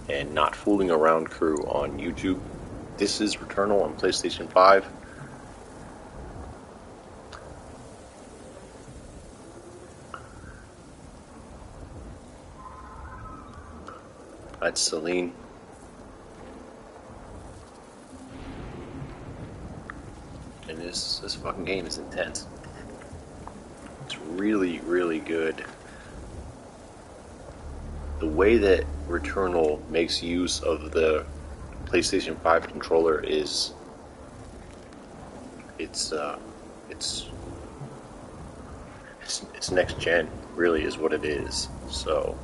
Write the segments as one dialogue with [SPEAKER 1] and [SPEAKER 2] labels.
[SPEAKER 1] and Notfooling AroundCrew on YouTube. This is Returnal on PlayStation 5. That's Celine. And this fucking game is intense. It's really, really good. The way that Returnal makes use of the PlayStation 5 controller is it's next gen, really is what it is. So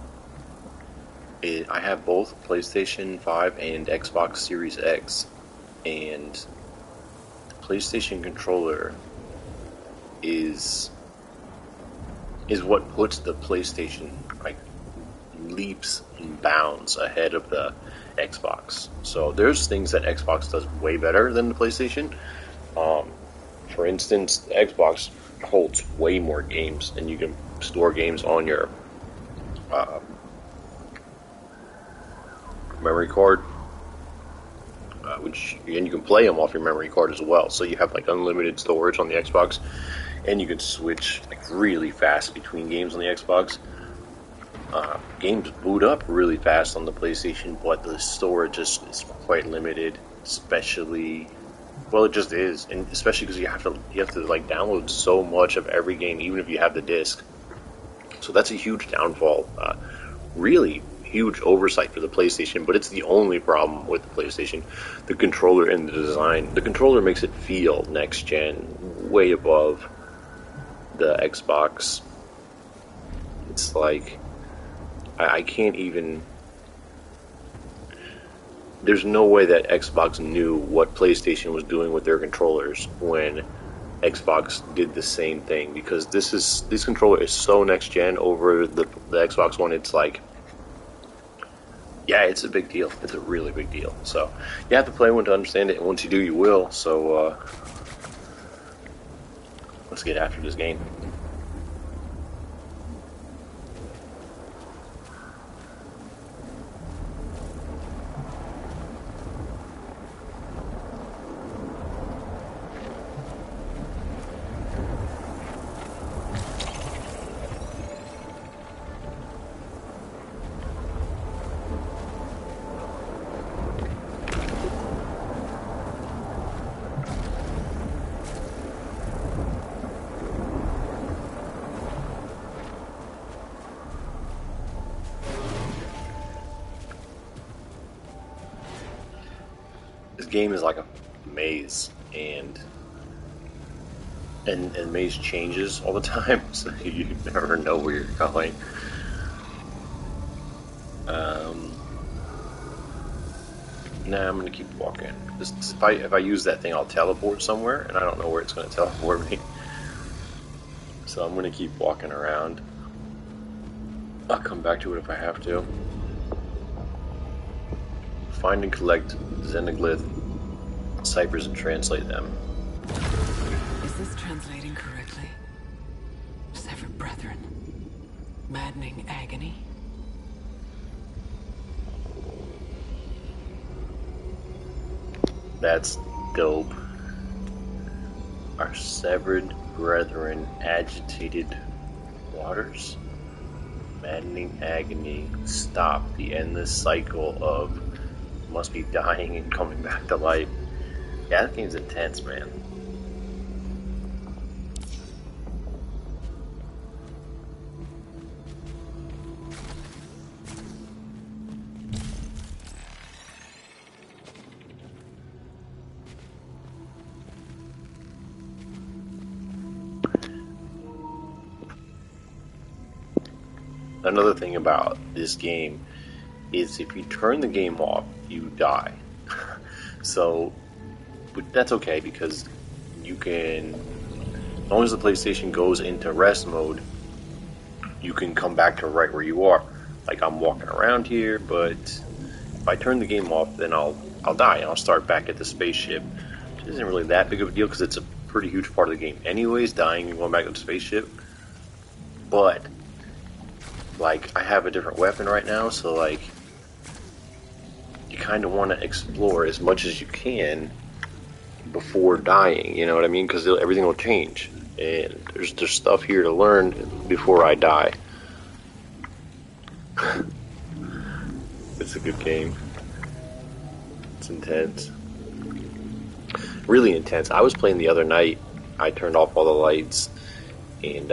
[SPEAKER 1] I have both PlayStation 5 and Xbox Series X, and the PlayStation controller is what puts the PlayStation like leaps and bounds ahead of the Xbox. So there's things that Xbox does way better than the PlayStation. For instance, the Xbox holds way more games, and you can store games on your memory card, and you can play them off your memory card as well. So you have like unlimited storage on the Xbox, and you can switch like really fast between games on the Xbox. Games boot up really fast on the PlayStation, but the storage is quite limited, especially. Well, it just is, and especially because you have to like download so much of every game, even if you have the disc. So that's a huge downfall. Really huge oversight for the PlayStation, but it's the only problem with the PlayStation. The controller and the design. The controller makes it feel next gen, way above the Xbox. It's like I can't even. There's no way that Xbox knew what PlayStation was doing with their controllers when Xbox did the same thing, because this controller is so next gen over the Xbox One. It's like, yeah, it's a big deal. It's a really big deal. So you have to play one to understand it, and once you do, you will. So let's get after this game. This game is like a maze, and maze changes all the time, so you never know where you're going. Nah, I'm gonna keep walking. Just if I use that thing, I'll teleport somewhere, and I don't know where it's gonna teleport me. So I'm gonna keep walking around. I'll come back to it if I have to. Find and collect Xenoglyph ciphers and translate them.
[SPEAKER 2] Is this translating correctly? Severed brethren. Maddening agony.
[SPEAKER 1] That's dope. Our severed brethren, agitated waters. Maddening agony. Stop the endless cycle of must be dying and coming back to life. Yeah, that game's intense, man. Another thing about this game is if you turn the game off, you die. So, but that's okay, because you can, as long as the PlayStation goes into rest mode, you can come back to right where you are. Like, I'm walking around here, but if I turn the game off, then I'll die, and I'll start back at the spaceship. Which isn't really that big of a deal, because it's a pretty huge part of the game anyways, dying and going back to the spaceship. But like, I have a different weapon right now, so like you kind of want to explore as much as you can before dying, you know what I mean? Because everything will change, and there's stuff here to learn before I die. It's a good game. It's intense. Really intense. I was playing the other night. I turned off all the lights, and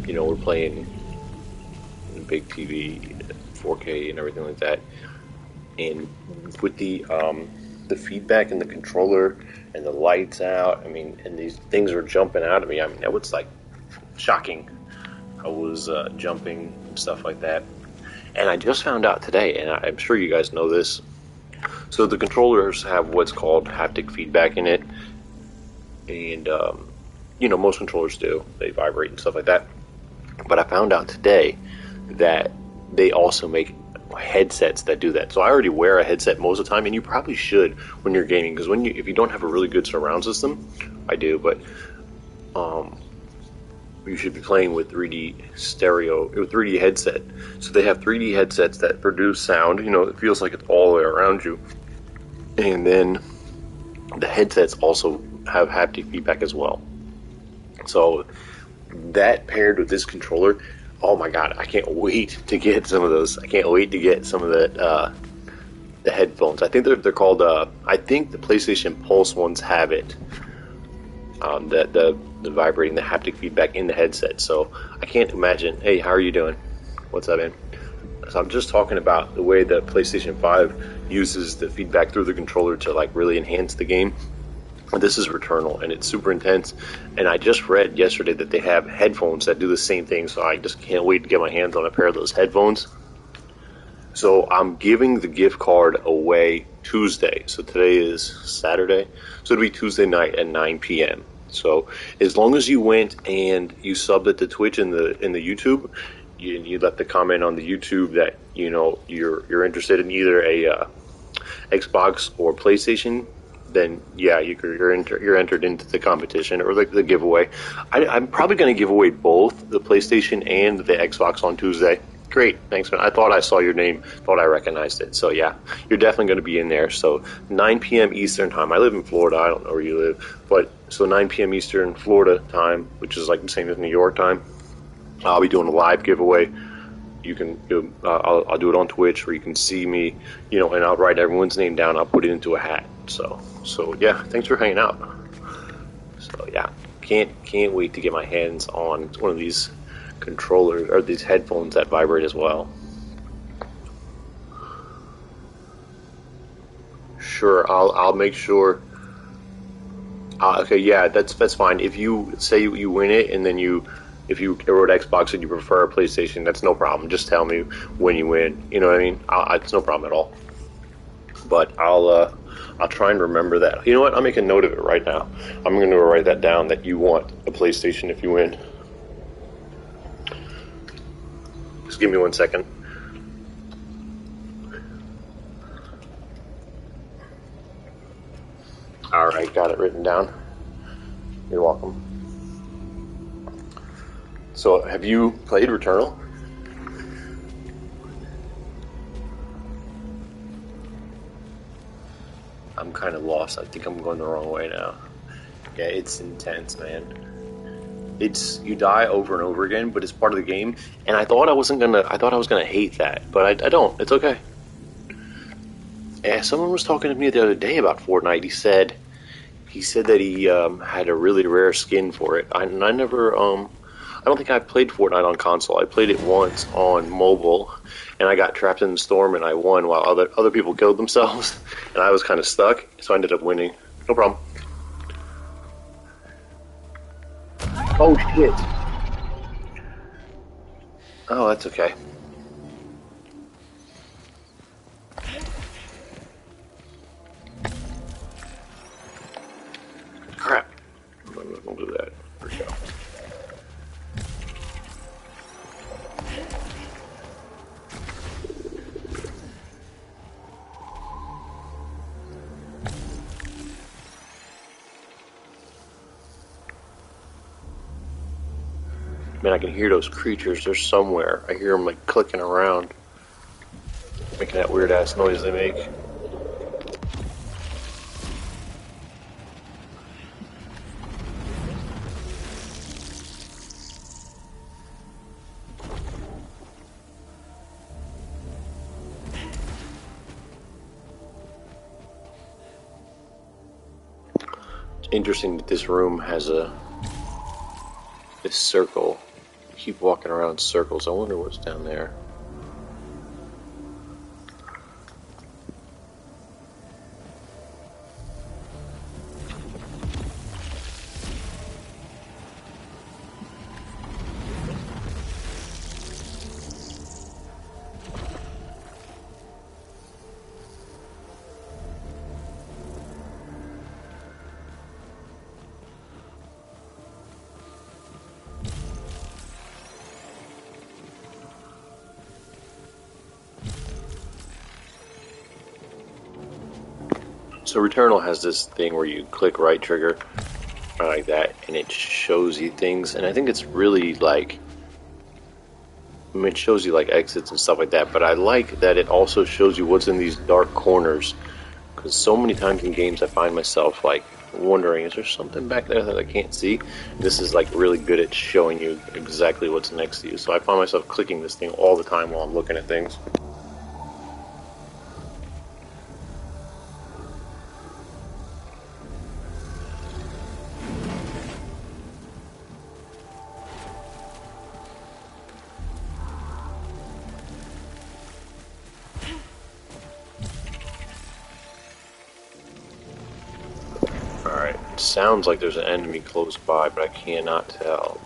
[SPEAKER 1] we're playing big TV, 4K, and everything like that. And with the feedback in the controller and the lights out, I mean, and these things were jumping out at me. I mean, that was like shocking. I was jumping and stuff like that. And I just found out today, and I'm sure you guys know this. So the controllers have what's called haptic feedback in it, and most controllers do. They vibrate and stuff like that. But I found out today that they also make headsets that do that. So I already wear a headset most of the time, and you probably should when you're gaming, because if you don't have a really good surround system, I do, but you should be playing with 3D stereo, with 3D headset. So they have 3D headsets that produce sound. It feels like it's all the way around you. And then the headsets also have haptic feedback as well. So that paired with this controller, oh my god, I can't wait to get some of those. I can't wait to get some of the headphones. I think they're called, I think the PlayStation Pulse ones have it. The vibrating, the haptic feedback in the headset. So I can't imagine. Hey, how are you doing? What's up, man? So I'm just talking about the way the PlayStation 5 uses the feedback through the controller to like really enhance the game. This is Returnal, and it's super intense. And I just read yesterday that they have headphones that do the same thing. So I just can't wait to get my hands on a pair of those headphones. So I'm giving the gift card away Tuesday. So today is Saturday. So it'll be Tuesday night at 9 p.m. So as long as you went and you subbed it to Twitch in the YouTube, you left the comment on the YouTube that you're interested in either a Xbox or PlayStation, then yeah, you're entered into the competition or the giveaway. I'm probably going to give away both the PlayStation and the Xbox on Tuesday. Great, thanks, man. I thought I saw your name, thought I recognized it. So yeah, you're definitely going to be in there. So 9 p.m. Eastern time. I live in Florida. I don't know where you live, but so 9 p.m. Eastern Florida time, which is like the same as New York time. I'll be doing a live giveaway. You can, I'll do it on Twitch, where you can see me, and I'll write everyone's name down. I'll put it into a hat. So yeah, thanks for hanging out. So yeah, can't wait to get my hands on one of these controllers or these headphones that vibrate as well. Sure, I'll make sure. Okay, yeah, that's fine. If you say you win it and then if you wrote Xbox and you prefer a PlayStation, that's no problem. Just tell me when you win. You know what I mean? It's no problem at all. But I'll try and remember that. You know what? I'll make a note of it right now. I'm going to write that down, that you want a PlayStation if you win. Just give me 1 second. Alright, got it written down. You're welcome. So, have you played Returnal? I'm kind of lost. I think I'm going the wrong way now. Yeah, it's intense, man. You die over and over again, but it's part of the game. And I thought I was gonna hate that, but I don't. It's okay. And someone was talking to me the other day about Fortnite. He said that he had a really rare skin for it. I never I don't think I played Fortnite on console. I played it once on mobile, and I got trapped in the storm and I won while other people killed themselves, and I was kind of stuck, so I ended up winning. No problem. Oh shit. Oh, that's okay. Crap. We'll do that. There we go. Man, I can hear those creatures. They're somewhere. I hear them like clicking around. Making that weird ass noise they make. Interesting that this room has this circle. You keep walking around in circles. I wonder what's down there. So Returnal has this thing where you click right trigger, or like that, and it shows you things, and I think it's really like, I mean, it shows you like exits and stuff like that, but I like that it also shows you what's in these dark corners, because so many times in games I find myself like wondering, is there something back there that I can't see? This is like really good at showing you exactly what's next to you, so I find myself clicking this thing all the time while I'm looking at things. Sounds like there's an enemy close by, but I cannot tell.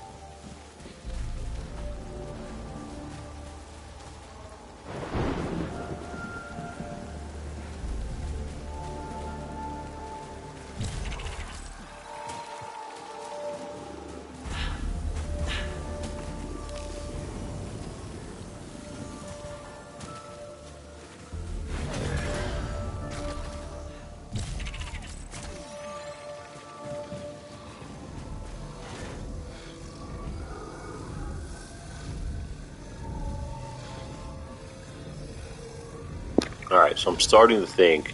[SPEAKER 1] Alright, so I'm starting to think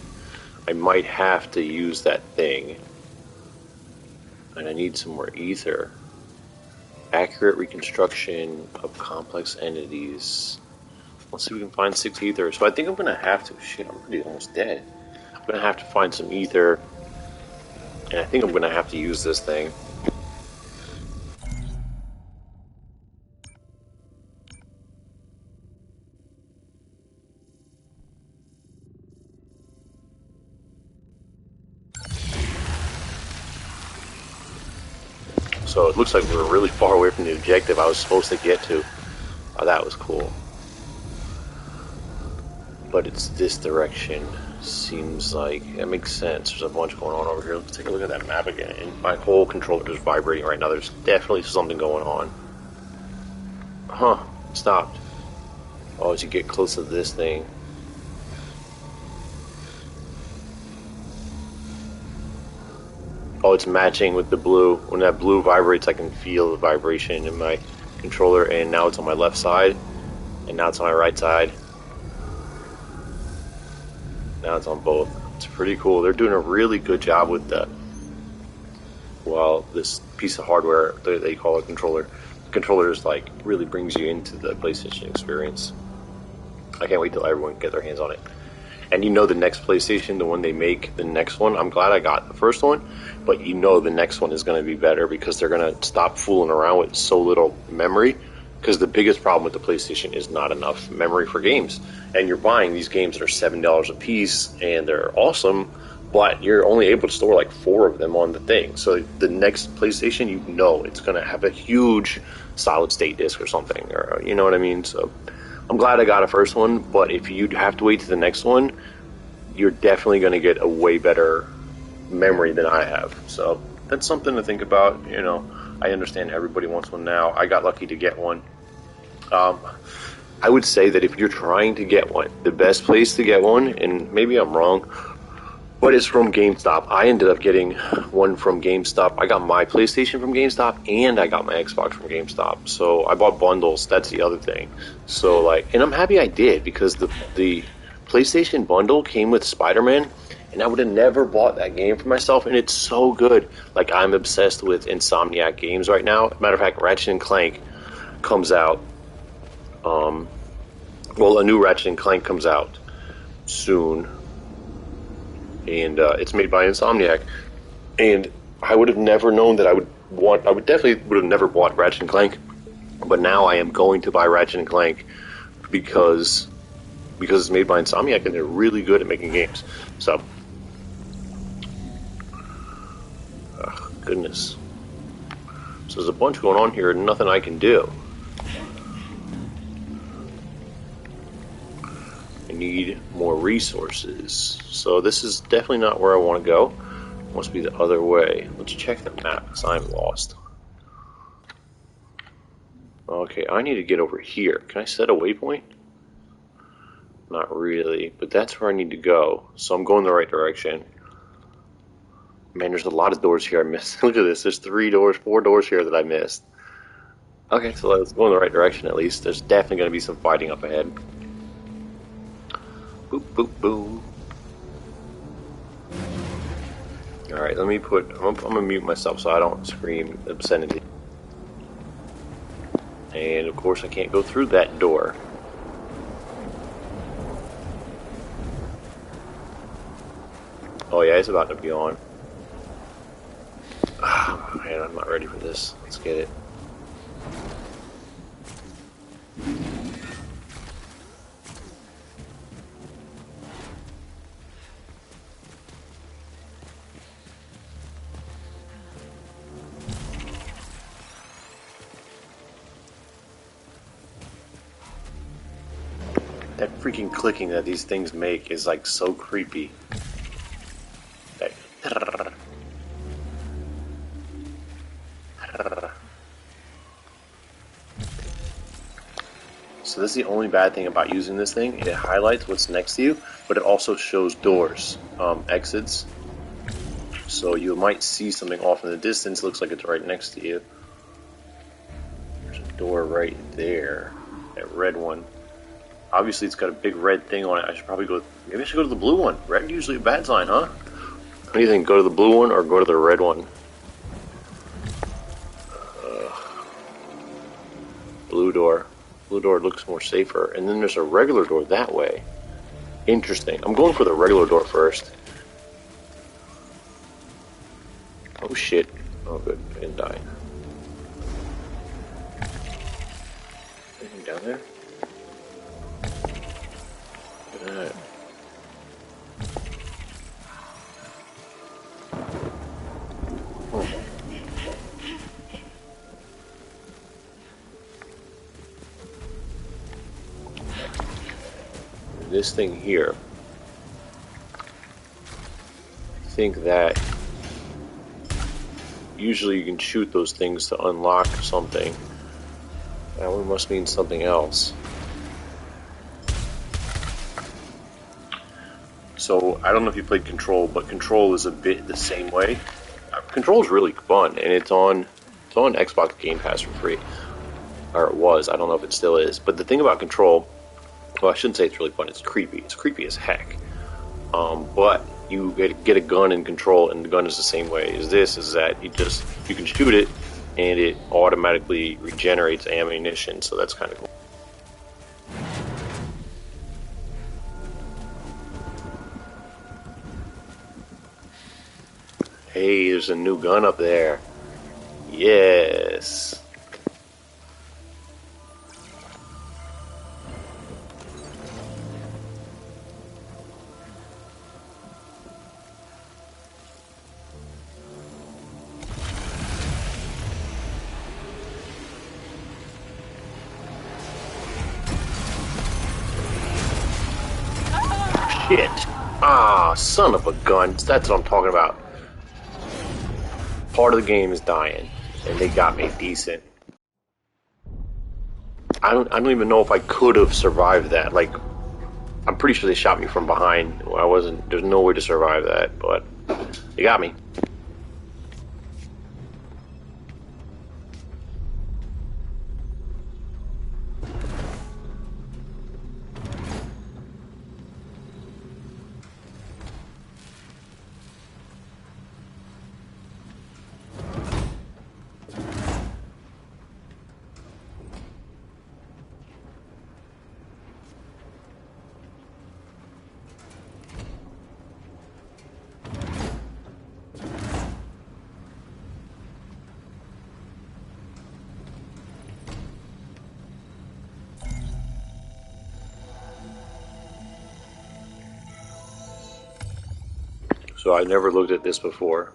[SPEAKER 1] I might have to use that thing. And I need some more ether. Accurate reconstruction of complex entities. Let's see if we can find 6 ether. So I think I'm going to have to... Shit, I'm pretty almost dead. I'm going to have to find some ether. And I think I'm going to have to use this thing. So it looks like we're really far away from the objective I was supposed to get to. Oh, that was cool. But it's this direction. Seems like it makes sense. There's a bunch going on over here. Let's take a look at that map again. And my whole controller is vibrating right now. There's definitely something going on. Huh. Stopped. Oh, as you get close to this thing. Oh, it's matching with the blue. When that blue vibrates, I can feel the vibration in my controller, and now it's on my left side, and now it's on my right side. Now it's on both. It's pretty cool. They're doing a really good job with the, well, this piece of hardware that they call a controller. The controller is like, really brings you into the PlayStation experience. I can't wait till everyone get their hands on it. And you know the next PlayStation, the one they make, the next one, I'm glad I got the first one, but you know the next one is going to be better because they're going to stop fooling around with so little memory, because the biggest problem with the PlayStation is not enough memory for games. And you're buying these games that are $7 a piece, and they're awesome, but you're only able to store like 4 of them on the thing. So the next PlayStation, you know it's going to have a huge solid state disc or something, or you know what I mean? So I'm glad I got a first one, but if you have to wait to the next one, you're definitely going to get a way better memory than I have. So that's something to think about. You know, I understand everybody wants one now. I got lucky to get one. I would say that if you're trying to get one, the best place to get one, and maybe I'm wrong, but it's from GameStop. I ended up getting one from GameStop. I got my PlayStation from GameStop, and I got my Xbox from GameStop. So I bought bundles. That's the other thing. So like, and I'm happy I did, because the PlayStation bundle came with Spider-Man, and I would have never bought that game for myself, and it's so good. Like, I'm obsessed with Insomniac games right now. Matter of fact, Ratchet and Clank comes out. Well, a new Ratchet and Clank comes out soon, and it's made by Insomniac. And I would have never known that I would definitely would have never bought Ratchet and Clank, but now I am going to buy Ratchet and Clank because it's made by Insomniac and they're really good at making games. So, goodness. So there's a bunch going on here and nothing I can do. I need more resources. So this is definitely not where I want to go. It must be the other way. Let's check the map because I'm lost. Okay, I need to get over here. Can I set a waypoint? Not really, but that's where I need to go. So I'm going the right direction. Man, there's a lot of doors here I missed. Look at this. There's 4 doors here that I missed. Okay, so let's go in the right direction at least. There's definitely going to be some fighting up ahead. Boop, boop, boop. Alright, let me I'm going to mute myself so I don't scream obscenity. And of course I can't go through that door. Oh yeah, it's about to be on. Ah, man, I'm not ready for this. Let's get it. That freaking clicking that these things make is like so creepy. So this is the only bad thing about using this thing. It highlights what's next to you, but it also shows doors, exits. So you might see something off in the distance. Looks like it's right next to you. There's a door right there. That red one. Obviously it's got a big red thing on it. I should probably go... Maybe I should go to the blue one. Red usually a bad sign, huh? What do you think? Go to the blue one or go to the red one? Blue door. Blue door looks more safer. And then there's a regular door that way. Interesting. I'm going for the regular door first. Oh shit. Oh good. I didn't die. Anything down there? Look at that. This thing here, I think that usually you can shoot those things to unlock something. That one must mean something else. So I don't know if you played Control, but Control is a bit the same way. Control is really fun, and it's on Xbox Game Pass for free, or it was. I don't know if it still is. But the thing about Control, well, I shouldn't say it's really fun. It's creepy. It's creepy as heck. But you get a gun in Control, and the gun is the same way as this. Is that you can shoot it, and it automatically regenerates ammunition. So that's kind of cool. Hey, there's a new gun up there. Yes. Shit. Ah, son of a gun. That's what I'm talking about. Part of the game is dying, and they got me decent. I don't even know if I could have survived that. Like, I'm pretty sure they shot me from behind. There's no way to survive that, but they got me. So I never looked at this before.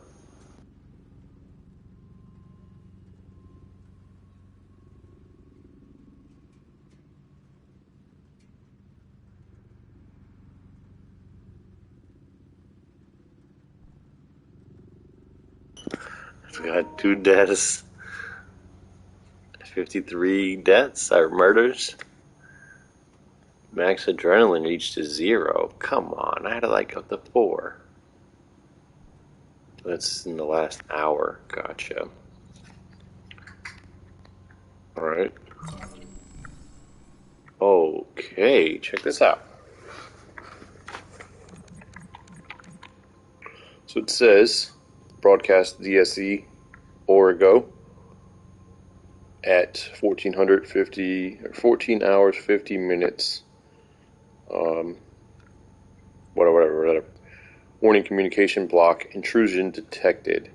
[SPEAKER 1] We got 2 deaths, 53 deaths or murders. Max adrenaline reached to 0. Come on, I had to like up to 4. That's in the last hour. Gotcha. Alright. Okay, check this out. So it says, broadcast DSE Origo at 14 hours 50 minutes. Whatever. Warning communication block intrusion detected.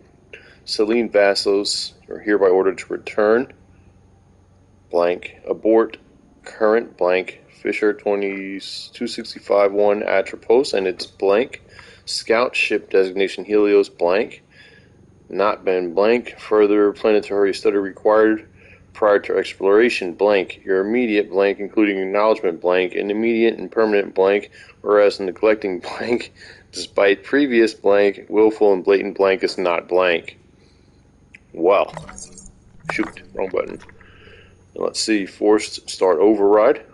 [SPEAKER 1] Celine Vassos are hereby ordered to return blank abort current blank Fisher 265-1 Atropos and its blank scout ship designation Helios blank not been blank further planetary study required prior to exploration blank your immediate blank including acknowledgement blank and immediate and permanent blank whereas neglecting blank despite previous blank willful and blatant blank is not blank. Well, shoot, wrong button. Let's see, forced start override.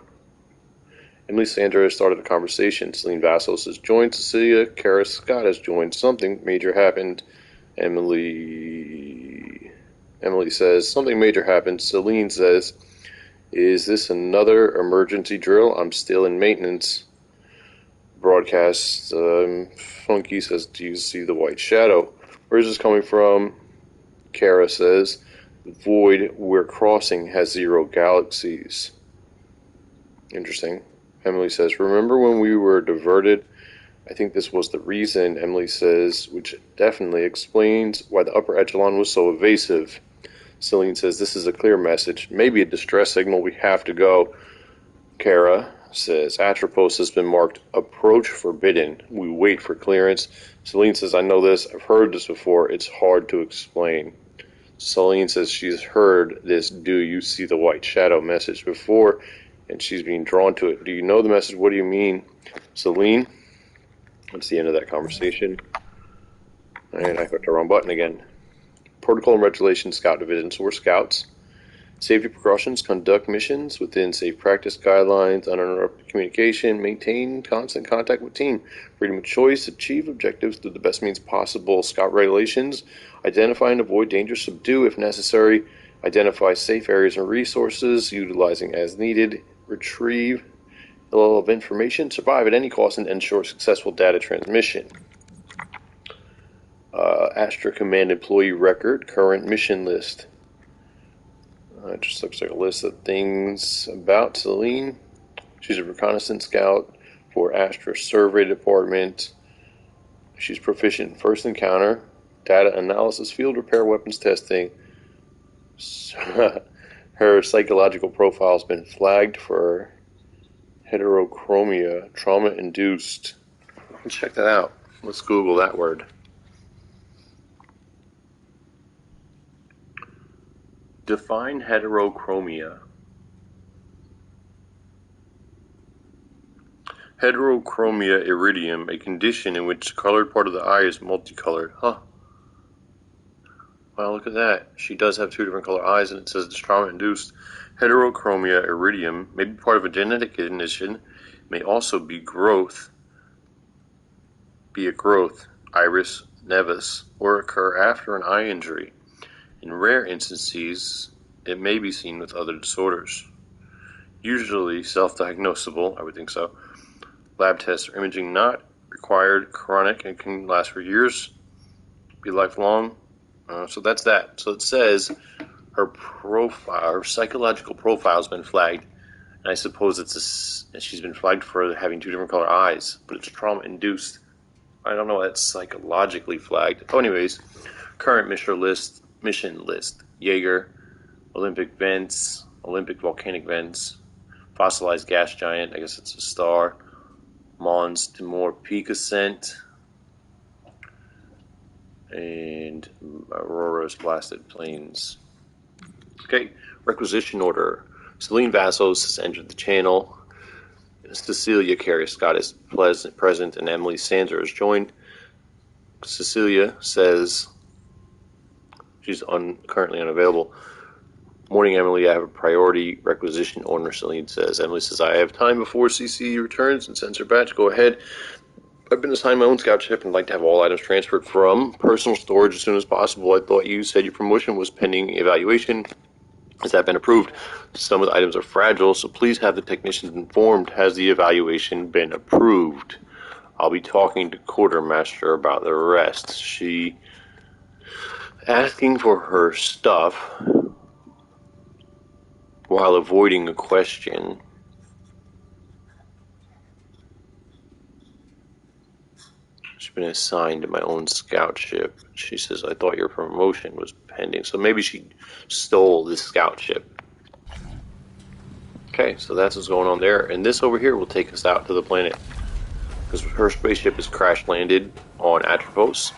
[SPEAKER 1] Emily Sandra has started a conversation. Celine Vassos has joined. Cecilia Kara Scott has joined. Something major happened. Emily says, something major happened. Celine says, is this another emergency drill? I'm still in maintenance. Broadcast, Funky says, do you see the white shadow? Where is this coming from? Kara says, the void we're crossing has 0 galaxies. Interesting. Emily says, remember when we were diverted? I think this was the reason, Emily says, which definitely explains why the upper echelon was so evasive. Celine says, this is a clear message. Maybe a distress signal. We have to go. Kara says, Atropos has been marked approach forbidden. We wait for clearance. Celine says, I know this. I've heard this before. It's hard to explain. Celine says she's heard this do you see the white shadow message before, and she's being drawn to it. Do you know the message? What do you mean? Celine? That's the end of that conversation. And I hit the wrong button again. Protocol and Regulation Scout Division. So we're scouts. Safety precautions, conduct missions within safe practice guidelines, uninterrupted communication, maintain constant contact with team, freedom of choice, achieve objectives through the best means possible, scout regulations, identify and avoid danger, subdue if necessary, identify safe areas and resources, utilizing as needed, retrieve a level of information, survive at any cost, and ensure successful data transmission. Astra Command Employee Record, current mission list. It just looks like a list of things about Celine. She's a reconnaissance scout for Astra Survey Department. She's proficient in first encounter, data analysis, field repair, weapons testing. Her psychological profile has been flagged for heterochromia, trauma-induced. Let's check that out. Let's Google that word. Define heterochromia. Heterochromia iridium, a condition in which the colored part of the eye is multicolored. Huh. Wow, look at that. She does have 2 different color eyes, and it says it's trauma-induced. Heterochromia iridium may be part of a genetic condition, may also be a growth, iris nevus, or occur after an eye injury. In rare instances, it may be seen with other disorders. Usually self-diagnosable, I would think so. Lab tests or imaging not required, chronic, and can last for years, be lifelong. So that's that. So it says her psychological profile has been flagged, and I suppose she's been flagged for having 2 different color eyes, but it's trauma-induced. I don't know why that's psychologically flagged. Oh, anyways, current mission list. Jaeger, Olympic vents, Olympic volcanic vents, fossilized gas giant, I guess it's a star, Mons Timor peak ascent, And Aurora's blasted planes. Okay, requisition order. Celine Vassos has entered the channel. Cecilia Carey Scott is present, and Emily Sanders has joined. Cecilia says she's currently unavailable. Morning, Emily. I have a priority requisition order, Celine says. Emily says, I have time before CC returns and sends her batch. Go ahead. I've been assigned my own scout ship and like to have all items transferred from personal storage as soon as possible. I thought you said your promotion was pending evaluation. Has that been approved? Some of the items are fragile, so please have the technicians informed. Has the evaluation been approved? I'll be talking to Quartermaster about the rest. She asking for her stuff while avoiding a question. She's been assigned to my own scout ship. She says, I thought your promotion was pending. So maybe she stole this scout ship. Okay, so that's what's going on there. And this over here will take us out to the planet. Because her spaceship is crash landed on Atropos.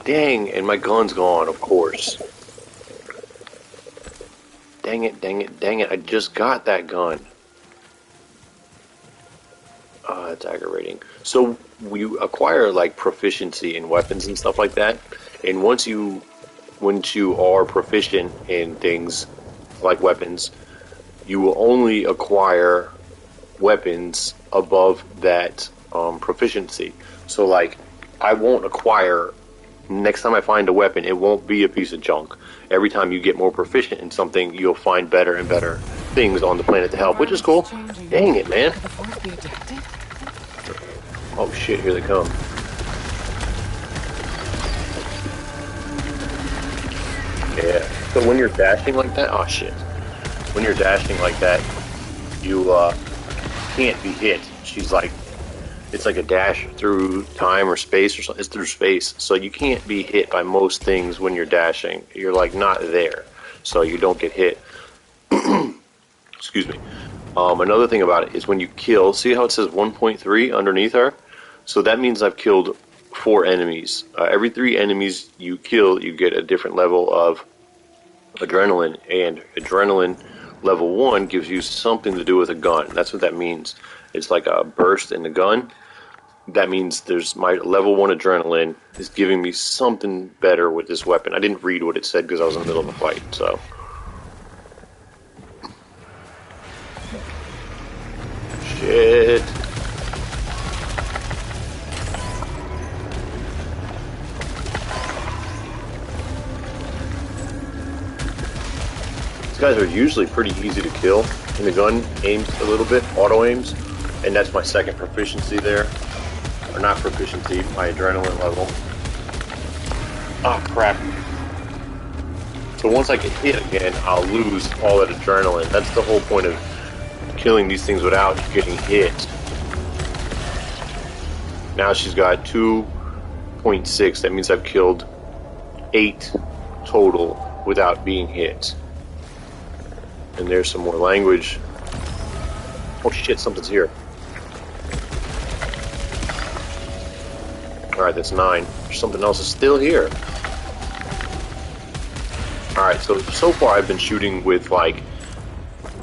[SPEAKER 1] Dang, and my gun's gone, of course. Dang it, dang it, dang it. I just got that gun. It's aggravating. So we acquire like proficiency in weapons and stuff like that. And once you are proficient in things like weapons, you will only acquire weapons above that proficiency. So like I won't acquire, next time I find a weapon, it won't be a piece of junk. Every time you get more proficient in something, you'll find better and better things on the planet to help, which is cool. Dang it, man. Oh shit, here they come. Yeah. So when you're dashing like that, oh shit. When you're dashing like that, you can't be hit. She's like, it's like a dash through time or space or something. It's through space. So you can't be hit by most things when you're dashing. You're like not there. So you don't get hit. Excuse me. Another thing about it is when you kill, see how it says 1.3 underneath her? So that means I've killed 4 enemies. Every 3 enemies you kill, you get a different level of adrenaline. And adrenaline level 1 gives you something to do with a gun. That's what that means. It's like a burst in the gun. That means there's my level 1 adrenaline is giving me something better with this weapon. I didn't read what it said because I was in the middle of a fight, so. Shit. These guys are usually pretty easy to kill. And the gun aims a little bit, auto aims, and that's my second proficiency there. Or not proficiency, my adrenaline level. Ah, crap. So once I get hit again, I'll lose all that adrenaline. That's the whole point of killing these things without getting hit. Now she's got 2.6. That means I've killed 8 total without being hit. And there's some more language. Oh shit, something's here. Alright, that's 9. Something else is still here. Alright, so far I've been shooting with like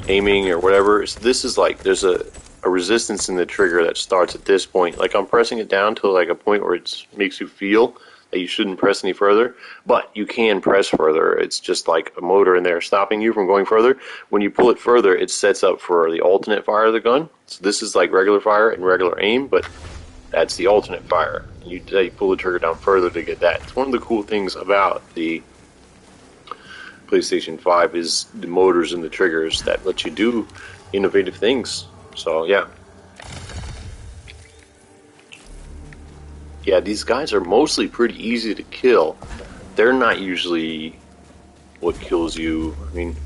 [SPEAKER 1] aiming or whatever. This is like, there's a resistance in the trigger that starts at this point. Like I'm pressing it down to like a point where it makes you feel that you shouldn't press any further, but you can press further. It's just like a motor in there stopping you from going further. When you pull it further, it sets up for the alternate fire of the gun. So this is like regular fire and regular aim, but that's the alternate fire. You pull the trigger down further to get that. It's one of the cool things about the PlayStation 5 is the motors and the triggers that let you do innovative things. So yeah. Yeah, these guys are mostly pretty easy to kill. They're not usually what kills you. I mean,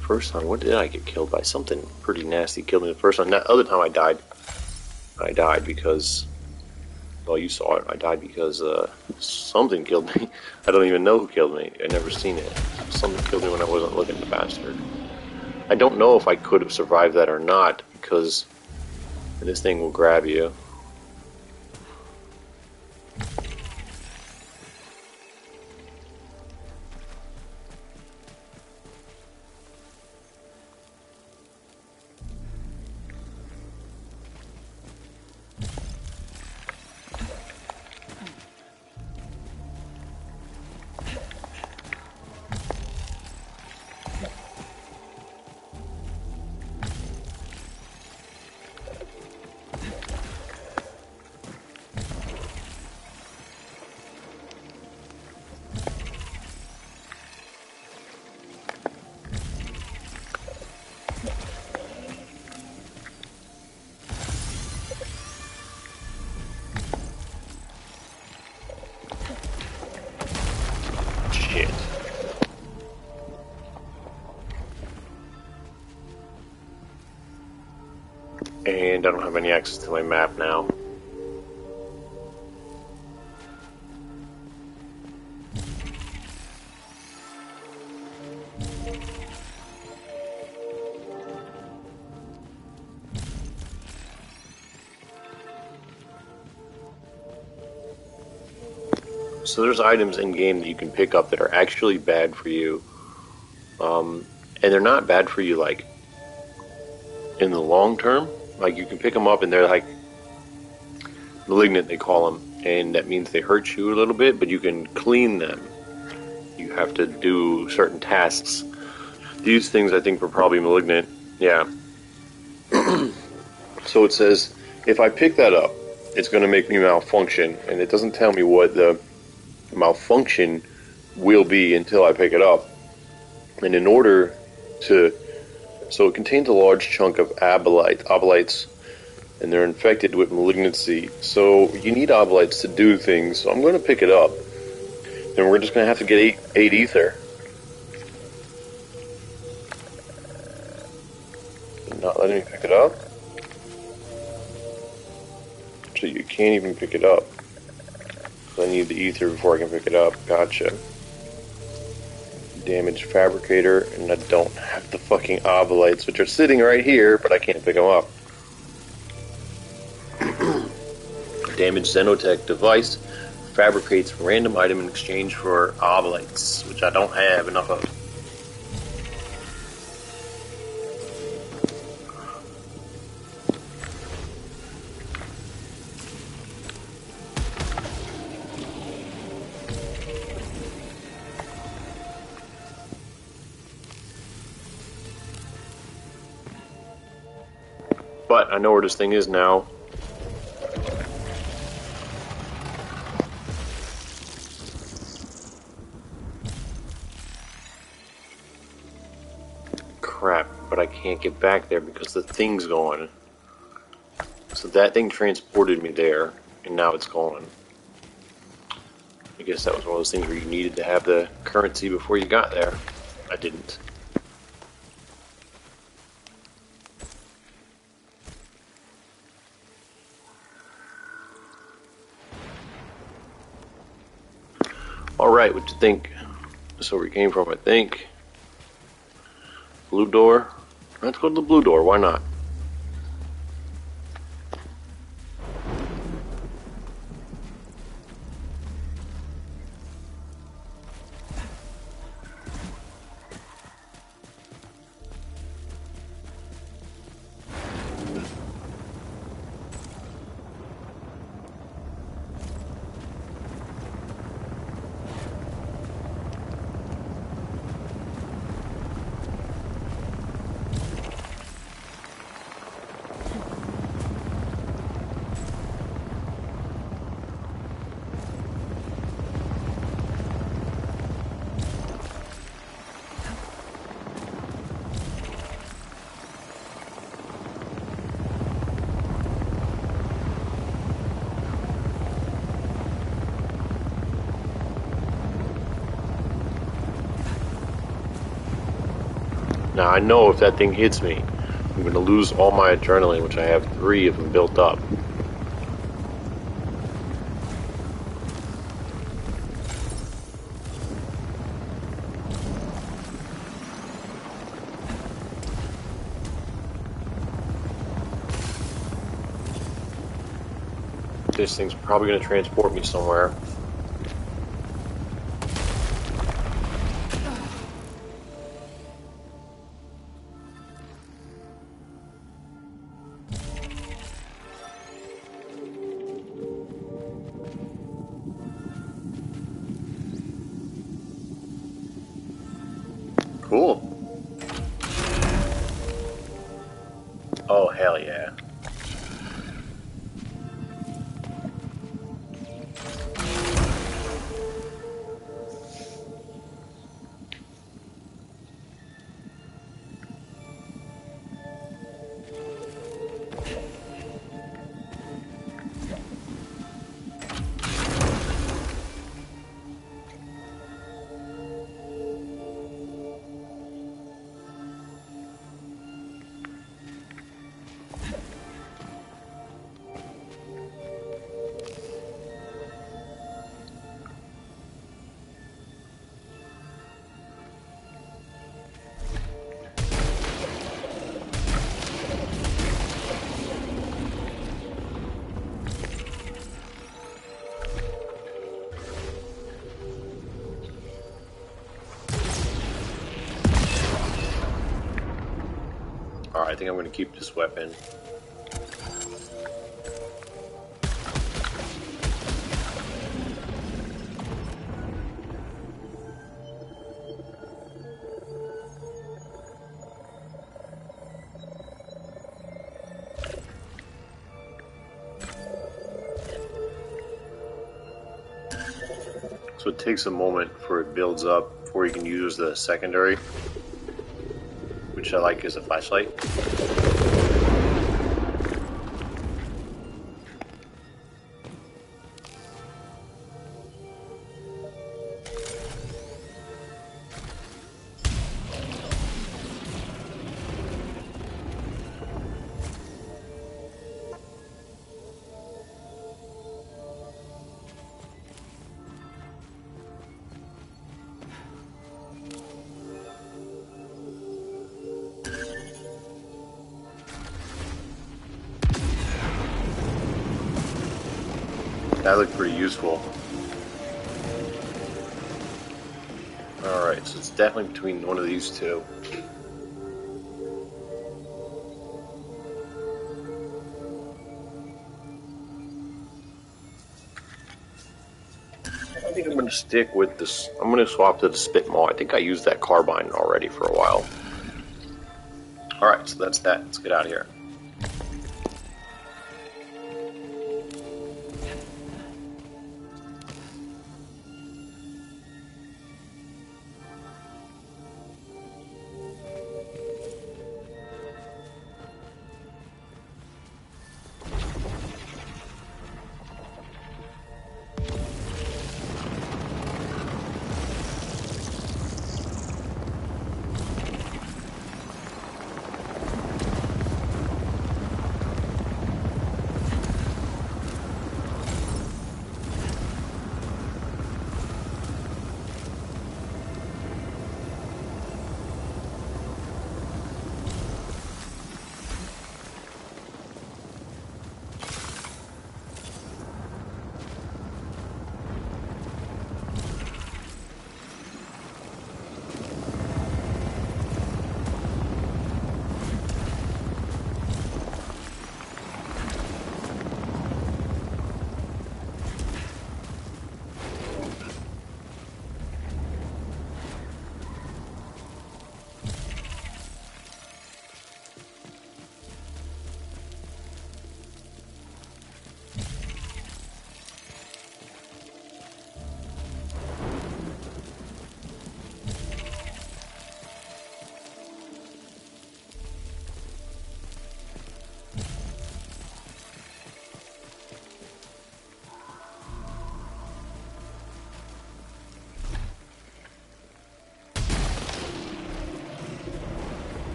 [SPEAKER 1] first time, what did I get killed by? Something pretty nasty killed me the first time. That other time I died because, well, you saw it. I died because something killed me. I don't even know who killed me. I never seen it. Something killed me when I wasn't looking, the bastard. I don't know if I could have survived that or not because and this thing will grab you. Shit. And I don't have any access to my map now. So there's items in game that you can pick up that are actually bad for you, and they're not bad for you like in the long term. Like you can pick them up and they're like malignant, they call them, and that means they hurt you a little bit, but you can clean them. You have to do certain tasks. These things I think were probably malignant. Yeah. So it says if I pick that up, it's going to make me malfunction, and it doesn't tell me what the malfunction will be until I pick it up. And in order to, so it contains a large chunk of obolites, and they're infected with malignancy. So you need obolites to do things. So I'm going to pick it up, and we're just going to have to get 8 ether. Not letting me pick it up. So you can't even pick it up. I need the ether before I can pick it up. Gotcha. Damaged fabricator, and I don't have the fucking obolites, which are sitting right here, but I can't pick them up. Damaged Xenotech device fabricates random item in exchange for obolites, which I don't have enough of. But I know where this thing is now. Crap, but I can't get back there because the thing's gone. So that thing transported me there, and now it's gone. I guess that was one of those things where you needed to have the currency before you got there. I didn't. Alright, what you think? That's where we came from, I think. Blue door. Let's go to the blue door, why not? Now I know if that thing hits me, I'm going to lose all my adrenaline, which I have 3 of them built up. This thing's probably going to transport me somewhere. Cool. Oh, hell yeah. Alright, I think I'm going to keep this weapon. So it takes a moment before it builds up before you can use the secondary, which I like as a flashlight. That looked pretty useful. Alright, so it's definitely between one of these two. I think I'm going to stick with this. I'm going to swap to the spit maul. I think I used that carbine already for a while. Alright, so that's that. Let's get out of here.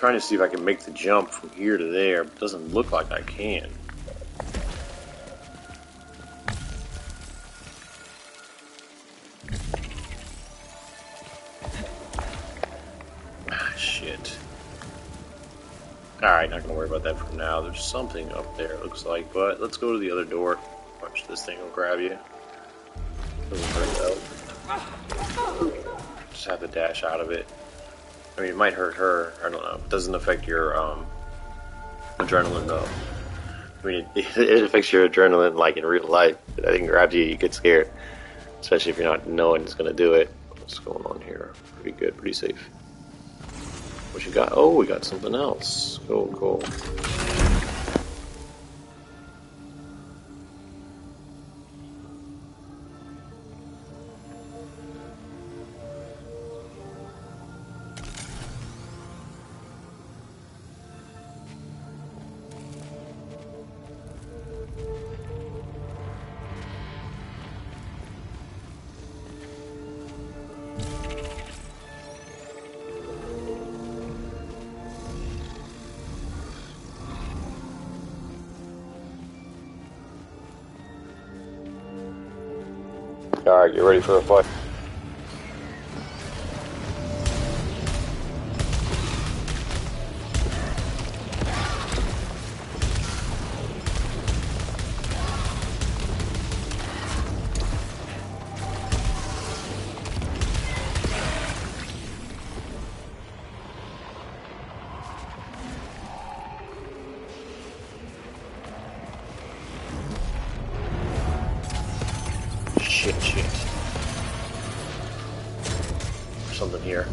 [SPEAKER 1] trying to see if I can make the jump from here to there, but it doesn't look like I can. Ah, shit. Alright, not gonna worry about that for now. There's something up there, it looks like, but let's go to the other door. Watch, this thing will grab you. Doesn't hurt though. Just have to dash out of it. I mean, it might hurt her. I don't know. It doesn't affect your adrenaline though. I mean, it affects your adrenaline like in real life. If that thing grabs you, you get scared, especially if you're not knowing it's gonna do it. What's going on here? Pretty good, pretty safe. What you got? Oh, we got something else. Cool, cool. Alright, get ready for a fight. Shit. There's something here.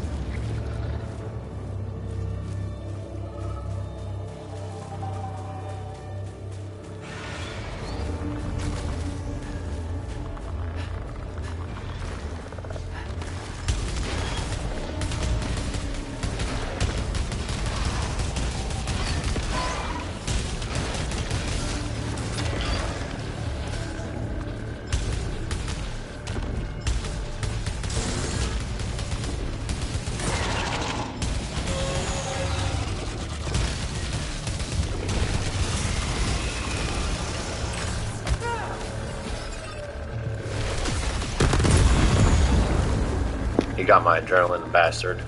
[SPEAKER 1] You got my adrenaline, bastard.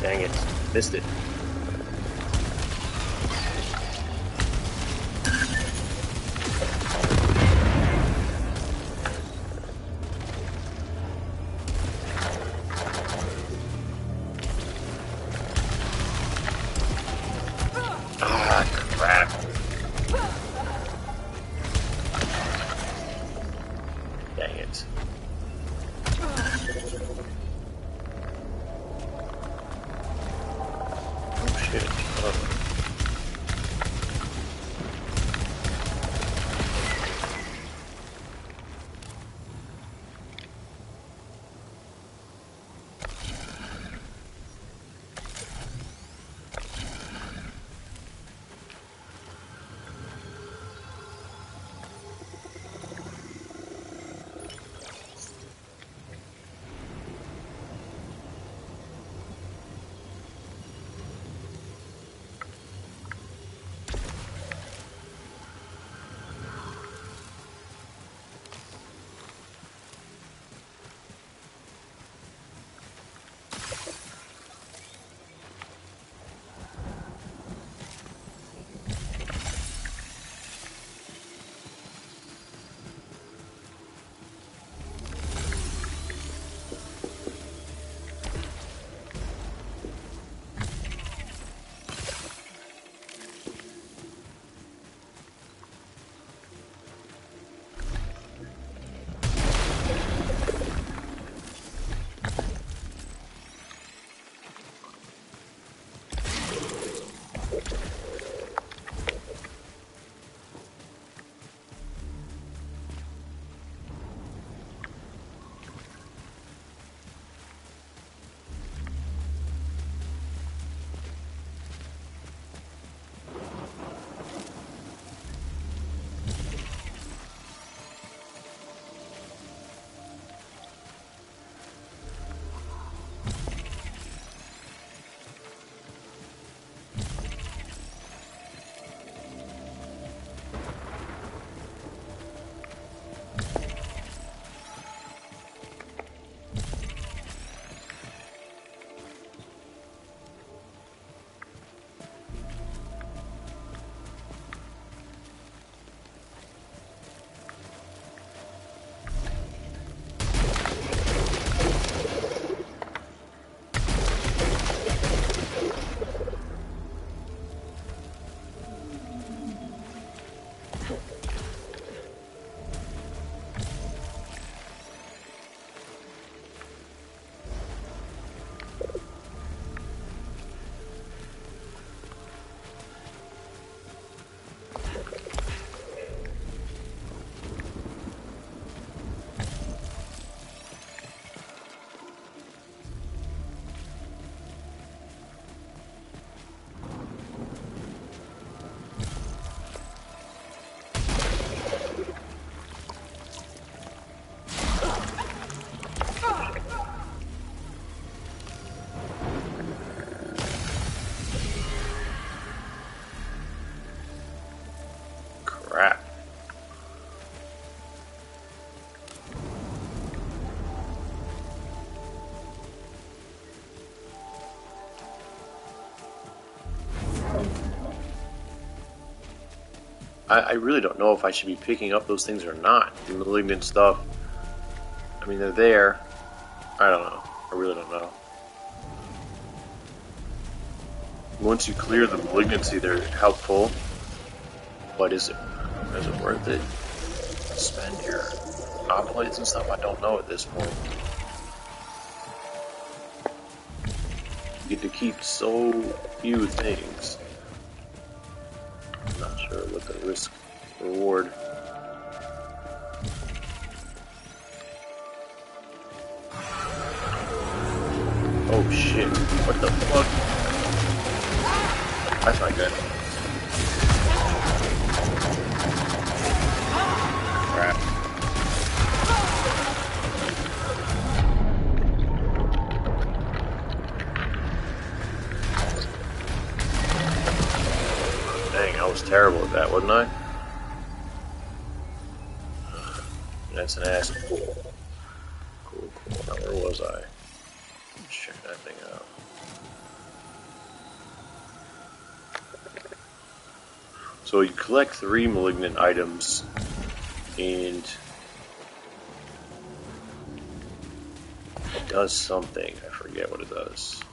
[SPEAKER 1] Dang it. Missed it. I really don't know if I should be picking up those things or not. The malignant stuff. I mean, they're there. I don't know. I really don't know. Once you clear the malignancy, they're helpful. But is it worth it? Spend your oblates and stuff? I don't know at this point. You get to keep so few things. I'm not sure what the risk reward. Oh shit, what the fuck? That's not good. Crap. Dang, I was terrible at that, wasn't I? That's an ass. Cool. Now, where was I? Let's check that thing out. So you collect 3 malignant items, and it does something. I forget what it does.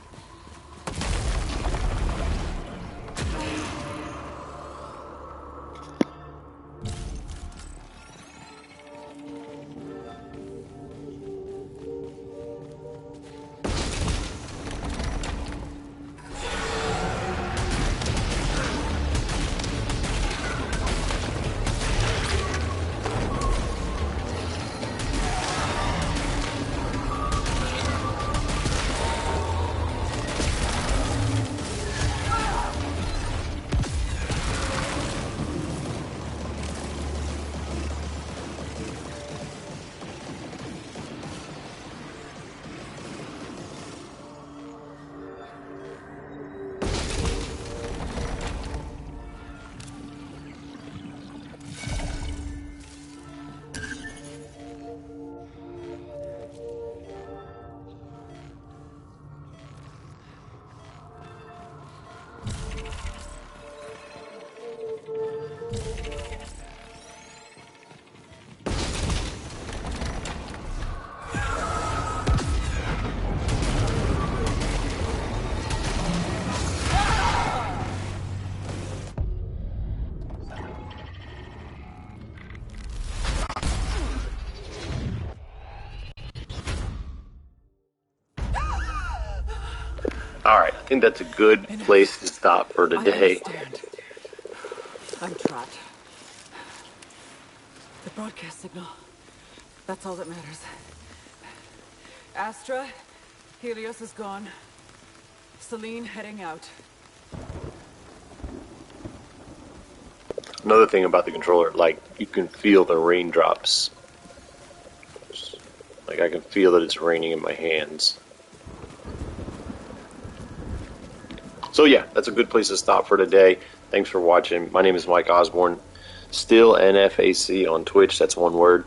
[SPEAKER 1] Alright, I think that's a good place to stop for today.
[SPEAKER 2] I understand. I'm trapped. The broadcast signal. That's all that matters. Astra, Helios is gone. Celine heading out.
[SPEAKER 1] Another thing about the controller, like, you can feel the raindrops. Like, I can feel that it's raining in my hands. So yeah, that's a good place to stop for today. Thanks for watching. My name is Mike Osborne. StillNFAC on Twitch, that's one word.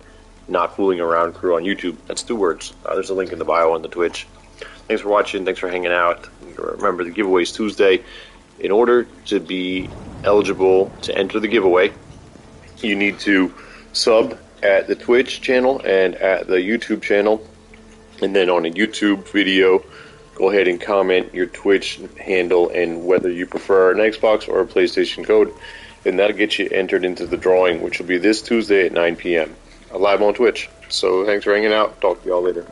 [SPEAKER 1] Notfooling AroundCrew on YouTube, that's 2 words. There's a link in the bio on the Twitch. Thanks for watching, thanks for hanging out. Remember, the giveaway is Tuesday. In order to be eligible to enter the giveaway, you need to sub at the Twitch channel and at the YouTube channel. And then on a YouTube video, go ahead and comment your Twitch handle and whether you prefer an Xbox or a PlayStation code. And that'll get you entered into the drawing, which will be this Tuesday at 9 p.m. Live on Twitch. So thanks for hanging out. Talk to y'all later.